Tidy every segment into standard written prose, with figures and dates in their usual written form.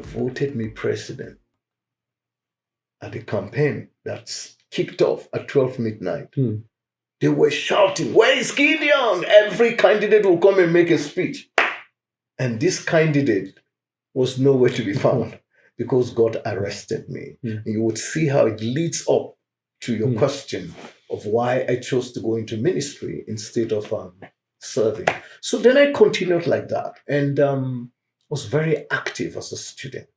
voted me president at the campaign that's kicked off at 12 midnight. They were shouting, "Where is Gideon?" Every candidate will come and make a speech. And this candidate was nowhere to be found because God arrested me. And you would see how it leads up to your question of why I chose to go into ministry instead of serving. So then I continued like that and was very active as a student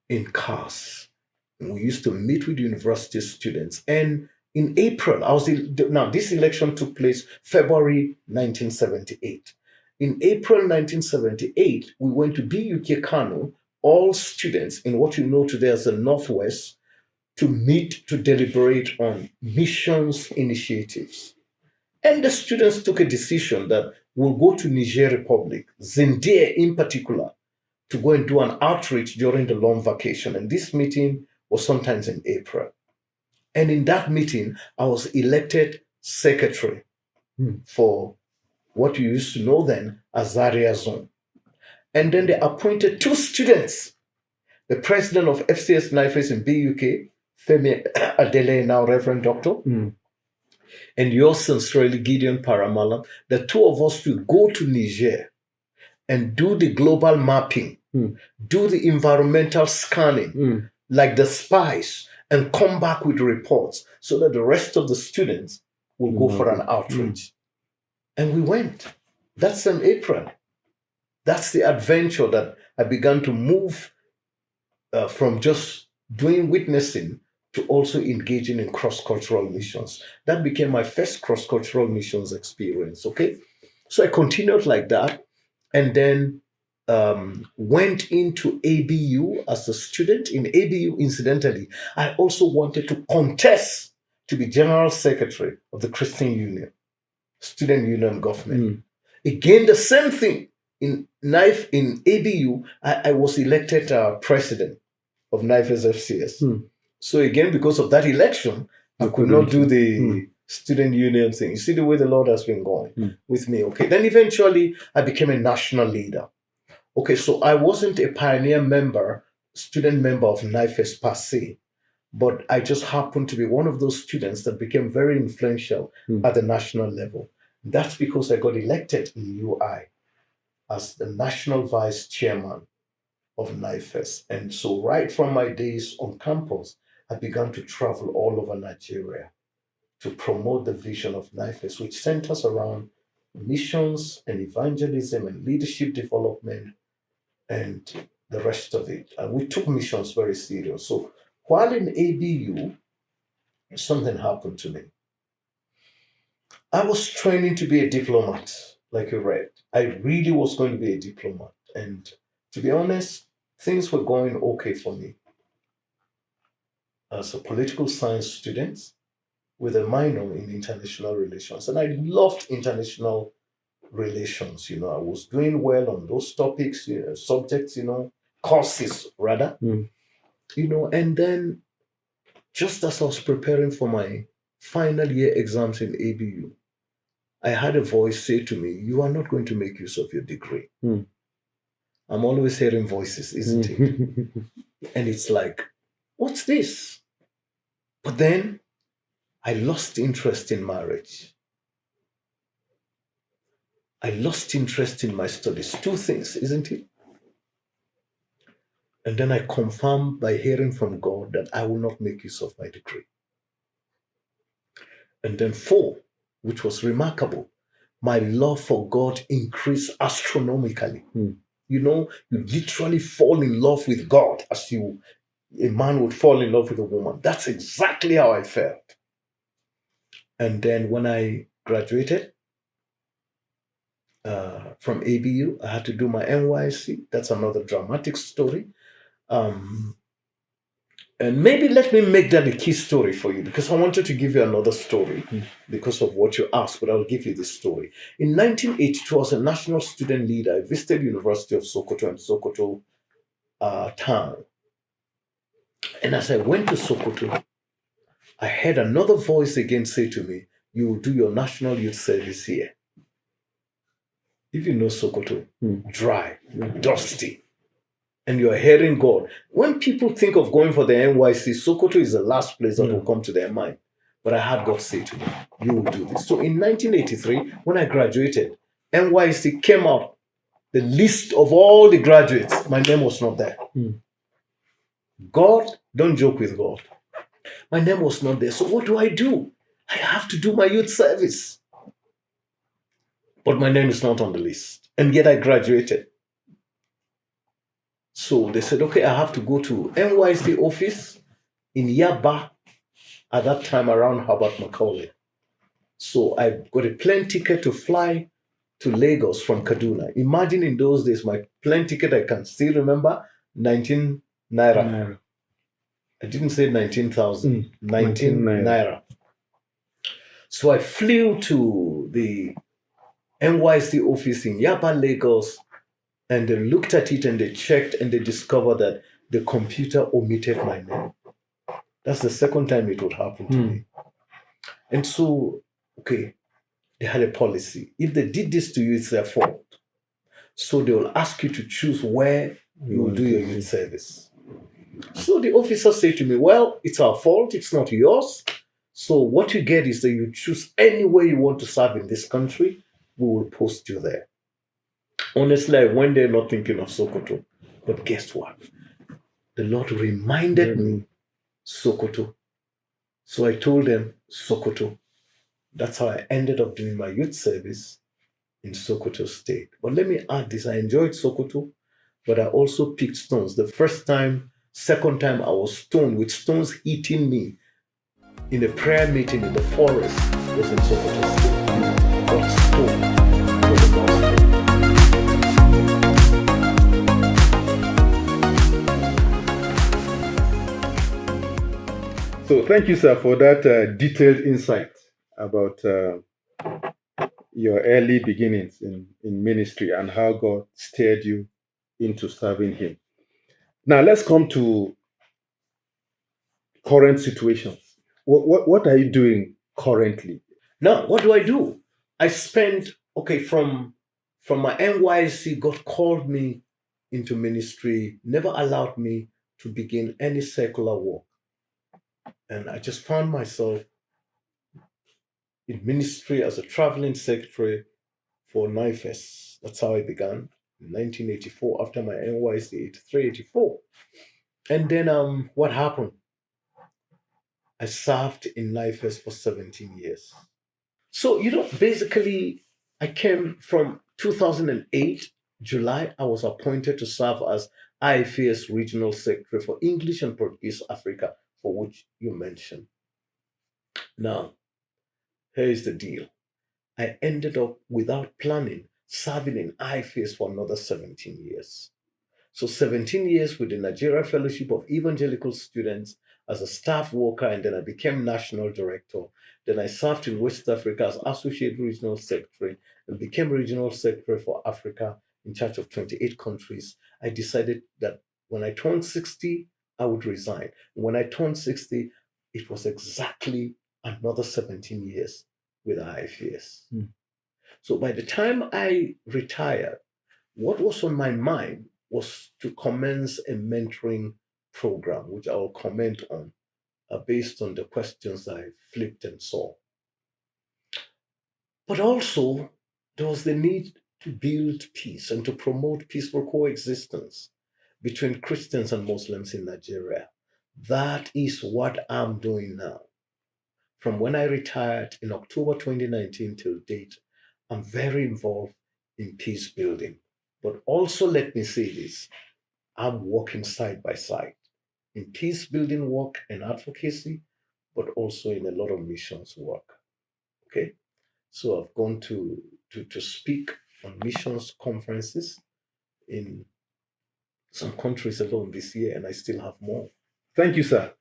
in class. We used to meet with university students. And in April, now this election took place February 1978. In April 1978, we went to BUK Kano, all students in what you know today as the Northwest, to meet to deliberate on missions initiatives. And the students took a decision that we'll go to Niger Republic, Zindir in particular, to go and do an outreach during the long vacation. And this meeting was sometimes in April. And in that meeting, I was elected secretary for what you used to know then as Zaria Zone. And then they appointed 2 students. The president of FCS NIFES in BUK, Femi Adele, now Reverend Doctor, and yours sincerely, Gideon Para-Mallam. The 2 of us will go to Niger and do the global mapping, do the environmental scanning, like the spies, and come back with reports so that the rest of the students will go for an outreach. And we went. That's in April. That's the adventure that I began to move from just doing witnessing to also engaging in cross-cultural missions. That became my first cross-cultural missions experience, okay? So I continued like that and then went into ABU as a student. In ABU, incidentally, I also wanted to contest to be General Secretary of the Christian Union, Student Union Government. Again, the same thing. In ABU, I was elected president of NIFES FCS. So again, because of that election, I could not do the student union thing. You see the way the Lord has been going with me. Okay, then eventually I became a national leader. Okay, so I wasn't a pioneer member, student member of NIFES per se, but I just happened to be one of those students that became very influential at the national level. That's because I got elected in UI as the national vice chairman of NIFES. And so right from my days on campus, I began to travel all over Nigeria to promote the vision of NIFES, which centers around missions and evangelism and leadership development and the rest of it. And we took missions very serious. So while in ABU, something happened to me. I was training to be a diplomat, like you read. I really was going to be a diplomat. And to be honest, things were going okay for me as a political science student with a minor in international relations. And I loved international relations. I was doing well on those topics, subjects, courses rather. And then just as I was preparing for my final year exams in ABU, I had a voice say to me, "You are not going to make use of your degree." I'm always hearing voices, isn't it? And it's like, what's this? But then I lost interest in marriage. I lost interest in my studies. 2 things, isn't it? And then I confirmed by hearing from God that I will not make use of my degree. And then 4, which was remarkable, my love for God increased astronomically. You literally fall in love with God as a man would fall in love with a woman. That's exactly how I felt. And then when I graduated from ABU, I had to do my NYSC. That's another dramatic story. And maybe let me make that a key story for you, because I wanted to give you another story because of what you asked, but I'll give you this story. In 1982, as a national student leader, I visited University of Sokoto and Sokoto town. And as I went to Sokoto, I heard another voice again say to me, "You will do your national youth service here." If you know Sokoto, dry, dusty. and you're hearing God. When people think of going for the NYC, Sokoto is the last place that will come to their mind. But I had God say to me, you will do this. So in 1983, when I graduated, NYC came out, the list of all the graduates, my name was not there. God, don't joke with God. My name was not there. So what do? I have to do my youth service. But my name is not on the list. And yet I graduated. So they said, okay, I have to go to NYC office in Yaba at that time around Herbert Macaulay. So I got a plane ticket to fly to Lagos from Kaduna. Imagine in those days, my plane ticket, I can still remember, 19 naira. I didn't say 19,000, 19 naira. So I flew to the NYC office in Yaba, Lagos, and they looked at it and they checked and they discovered that the computer omitted my name. That's the second time it would happen to me. And so, okay, they had a policy. If they did this to you, it's their fault. So they will ask you to choose where you will do your youth service. So the officer said to me, well, it's our fault. It's not yours. So what you get is that you choose anywhere you want to serve in this country. We will post you there. Honestly, I went there not thinking of Sokoto. But guess what? The Lord reminded me Sokoto. So I told them Sokoto. That's how I ended up doing my youth service in Sokoto State. But let me add this. I enjoyed Sokoto, but I also picked stones. The first time, second time, I was stoned with stones hitting me in a prayer meeting in the forest was in Sokoto State. Got stoned for the gospel. So thank you, sir, for that detailed insight about your early beginnings in ministry and how God steered you into serving Him. Now let's come to current situations. What are you doing currently? Now, what do? I spent, from my NYC, God called me into ministry, never allowed me to begin any secular work. And I just found myself in ministry as a traveling secretary for NIFES. That's how I began in 1984 after my NYC 83, 84. And then what happened? I served in NIFES for 17 years. So, basically, I came from 2008, July, I was appointed to serve as IFAS Regional Secretary for English and Portuguese Africa, for which you mentioned. Now, here is the deal. I ended up, without planning, serving in IFAS for another 17 years. So 17 years with the Nigeria Fellowship of Evangelical Students as a staff worker, and then I became national director. Then I served in West Africa as associate regional secretary and became regional secretary for Africa in charge of 28 countries. I decided that when I turned 60, I would resign. When I turned 60, it was exactly another 17 years with IFAS. So by the time I retired, what was on my mind was to commence a mentoring program, which I will comment on based on the questions I flipped and saw. But also, there was the need to build peace and to promote peaceful coexistence between Christians and Muslims in Nigeria. That is what I'm doing now. From when I retired in October 2019 till date, I'm very involved in peace building. But also, let me say this, I'm working side by side in peace building work and advocacy, but also in a lot of missions work. Okay. So I've gone to speak on missions conferences in some countries alone this year, and I still have more. Thank you, sir.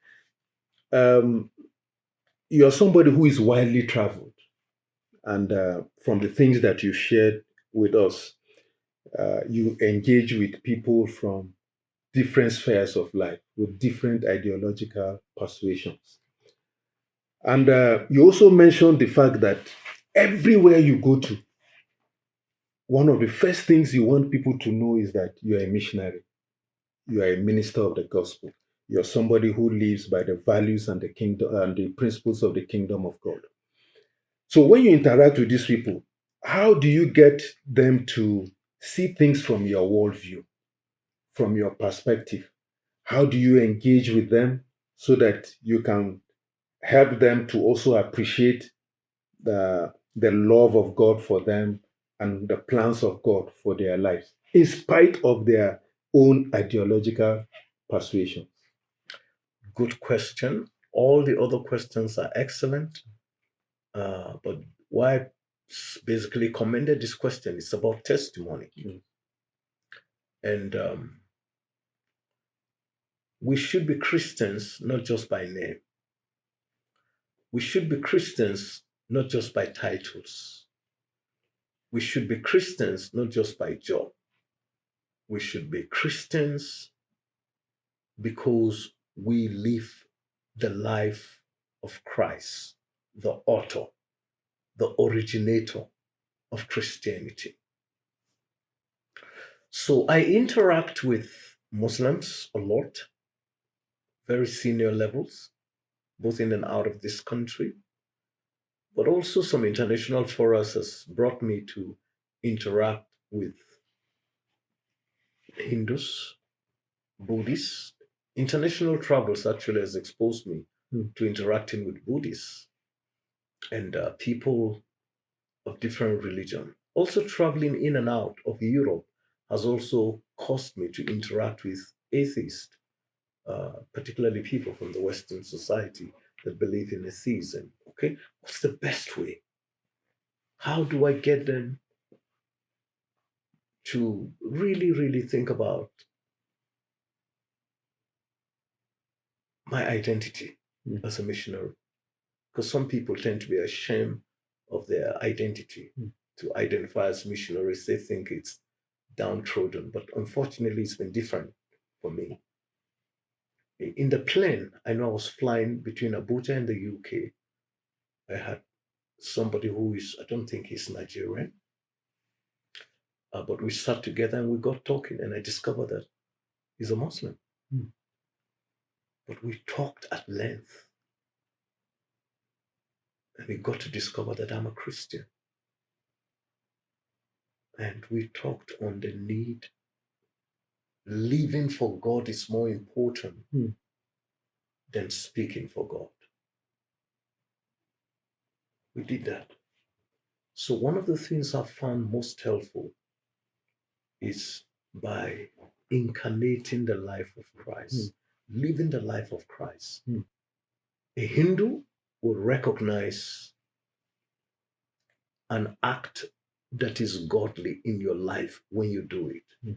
You're somebody who is widely traveled, and from the things that you shared with us, you engage with people from different spheres of life with different ideological persuasions. And you also mentioned the fact that everywhere you go to, one of the first things you want people to know is that you're a missionary. you are a minister of the gospel. You're somebody who lives by the values and the kingdom and the principles of the kingdom of God. So when you interact with these people, how do you get them to see things from your worldview, from your perspective? How do you engage with them so that you can help them to also appreciate the love of God for them and the plans of God for their lives, in spite of their own ideological persuasion? Good question. All the other questions are excellent. But why I basically commended this question is about testimony. And we should be Christians not just by name. We should be Christians not just by titles. We should be Christians not just by job. We should be Christians because we live the life of Christ, the author, the originator of Christianity. So I interact with Muslims a lot, very senior levels, both in and out of this country, but also some international forums has brought me to interact with Hindus, Buddhists. International travels actually has exposed me to interacting with Buddhists and people of different religion. Also traveling in and out of Europe has also caused me to interact with atheists, particularly people from the Western society that believe in atheism. Okay, what's the best way? How do I get them to really, really think about my identity as a missionary? Because some people tend to be ashamed of their identity to identify as missionaries. They think it's downtrodden, but unfortunately, it's been different for me. In the plane, I know I was flying between Abuja and the UK. I had somebody who is, I don't think he's Nigerian, but we sat together and we got talking, and I discovered that he's a Muslim. But we talked at length, and we got to discover that I'm a Christian. And we talked on the need. Living for God is more important than speaking for God. We did that. So one of the things I found most helpful is by incarnating the life of Christ, living the life of Christ. A Hindu will recognize an act that is godly in your life when you do it.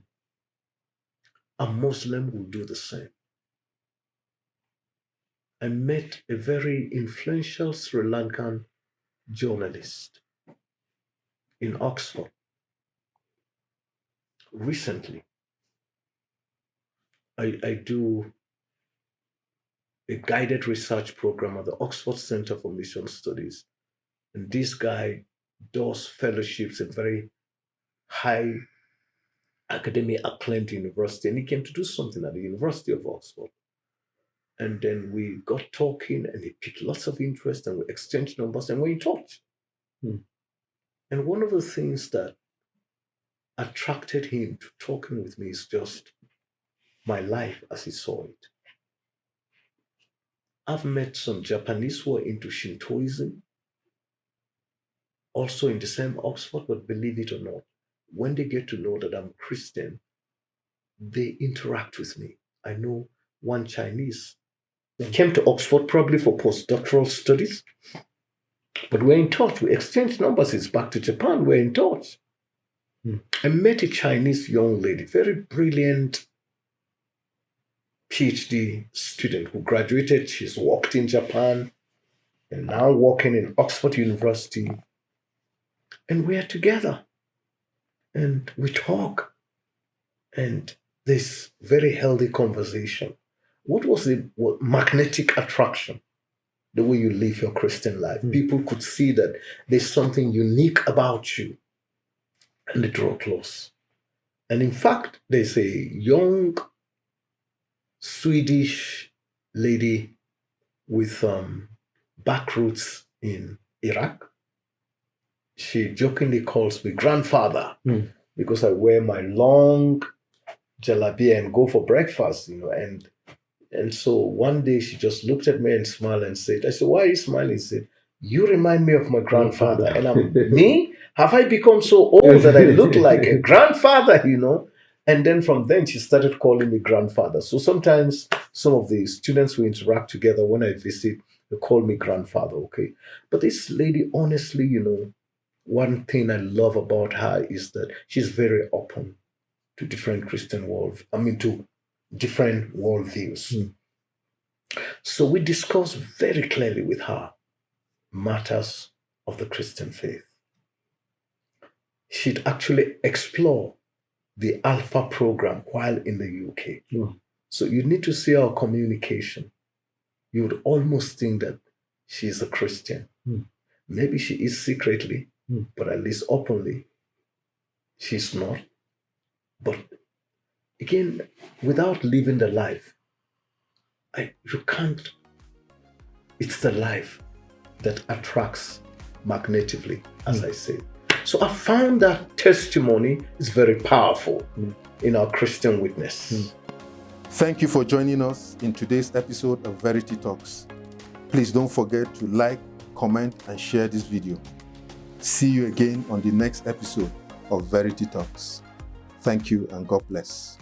A Muslim will do the same. I met a very influential Sri Lankan journalist in Oxford recently. I do a guided research program at the Oxford Center for Mission Studies. And this guy does fellowships at very high academic acclaimed university. And he came to do something at the University of Oxford. And then we got talking and he picked lots of interest and we exchanged numbers and we're in touch. And one of the things that attracted him to talking with me is just my life as he saw it. I've met some Japanese who are into Shintoism, also in the same Oxford, but believe it or not, when they get to know that I'm Christian, they interact with me. I know one Chinese came to Oxford probably for postdoctoral studies, but we're in touch. We exchanged numbers. He's back to Japan. We're in touch. I met a Chinese young lady, very brilliant PhD student who graduated. She's worked in Japan and now working in Oxford University. And we are together and we talk. And this very healthy conversation. What was the magnetic attraction? The way you live your Christian life. People could see that there's something unique about you. And they draw close. And in fact, there's a young Swedish lady with back roots in Iraq. She jokingly calls me grandfather because I wear my long jalabia and go for breakfast, and so one day she just looked at me and smiled and said, I said, why are you smiling? She said, you remind me of my grandfather. And I'm, me? Have I become so old that I look like a grandfather, And then from then she started calling me grandfather. So sometimes some of the students we interact together when I visit, they call me grandfather, okay? But this lady, honestly, one thing I love about her is that she's very open to different to different worldviews. So we discuss very clearly with her matters of the Christian faith. She'd actually explore the Alpha program while in the UK. So you need to see our communication. You would almost think that she's a Christian. Maybe she is secretly, but at least openly, she's not. But again, without living the life, you can't. It's the life that attracts magnetically, as I say. So I found that testimony is very powerful in our Christian witness. Thank you for joining us in today's episode of Verity Talks. Please don't forget to like, comment, and share this video. See you again on the next episode of Verity Talks. Thank you and God bless.